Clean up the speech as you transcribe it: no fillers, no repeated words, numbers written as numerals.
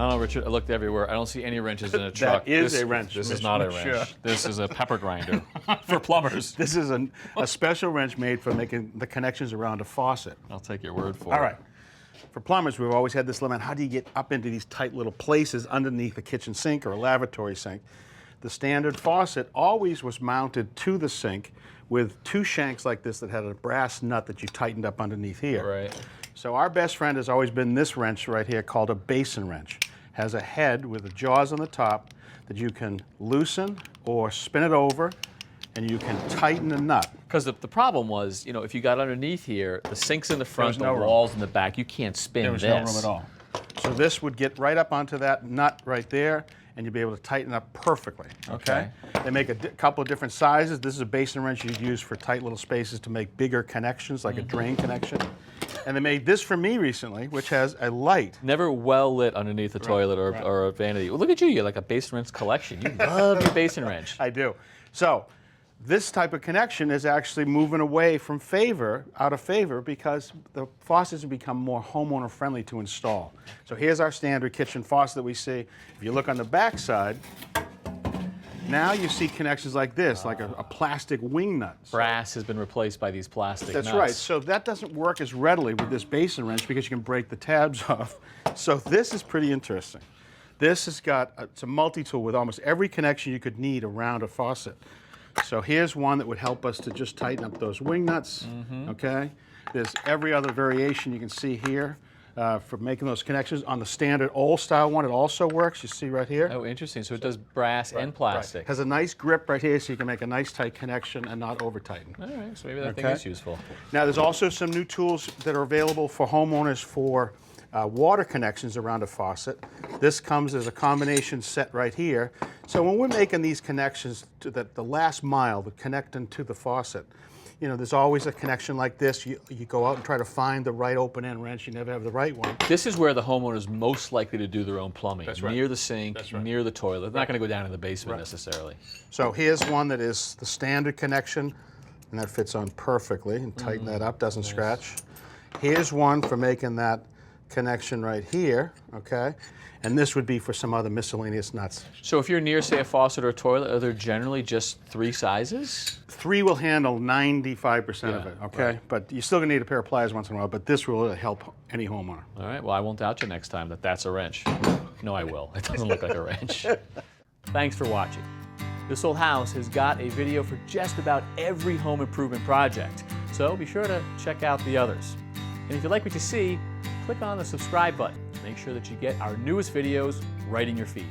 don't know, Richard. I looked everywhere. I don't see any wrenches in a truck. That is a wrench. This is not a wrench. Sure. This is a pepper grinder for plumbers. This is a special wrench made for making the connections around a faucet. I'll take your word for it. All right. For plumbers, we've always had this dilemma: how do you get up into these tight little places underneath a kitchen sink or a lavatory sink? The standard faucet always was mounted to the sink with two shanks like this that had a brass nut that you tightened up underneath here. Right. So our best friend has always been this wrench right here called a basin wrench. Has a head with the jaws on the top that you can loosen or spin it over, and you can tighten the nut. Because the problem was, you know, if you got underneath here, the sink's in the front, the no room. walls in the back, you can't spin There was this. no room at all. So this would get right up onto that nut right there, and you'd be able to tighten up perfectly. Okay. They make a couple of different sizes. This is a basin wrench you'd use for tight little spaces to make bigger connections, like a drain connection. And they made this for me recently, which has a light. Never well lit underneath the toilet or a vanity. Well, look at you. You're like a basin wrench collection. You love your basin wrench. I do. So this type of connection is actually moving away from out of favor, because the faucets have become more homeowner friendly to install. So here's our standard kitchen faucet that we see. If you look on the back side, now you see connections like this, like a plastic wing nut. Brass has been replaced by these plastic That's nuts. right. So that doesn't work as readily with this basin wrench because you can break the tabs off. So this is pretty interesting. This has got, it's a multi-tool with almost every connection you could need around a faucet. So here's one that would help us to just tighten up those wing nuts, okay? There's every other variation you can see here for making those connections. On the standard old style one, it also works, you see right here. Oh, interesting. So it does brass and plastic. Has a nice grip right here so you can make a nice tight connection and not over tighten. All right, so maybe that thing is useful. Now there's also some new tools that are available for homeowners for water connections around a faucet. This comes as a combination set right here. So when we're making these connections to the last mile, the connecting to the faucet, you know, there's always a connection like this. You go out and try to find the right open end wrench. You never have the right one. This is where the homeowner is most likely to do their own plumbing. That's right. Near the sink, That's right. near the toilet. They're not going to go down in the basement necessarily. So here's one that is the standard connection, and that fits on perfectly, and tighten that up, doesn't scratch. Here's one for making that connection right here, okay? And this would be for some other miscellaneous nuts. So if you're near, say, a faucet or a toilet, are there generally just 3 sizes? 3 will handle 95% of it, okay? Right. But you're still gonna need a pair of pliers once in a while, but this will help any homeowner. All right, well, I won't doubt you next time that that's a wrench. No, I will. It doesn't look like a wrench. Thanks for watching. This Old House has got a video for just about every home improvement project, so be sure to check out the others. And if you like what you see, click on the subscribe button. Make sure that you get our newest videos right in your feed.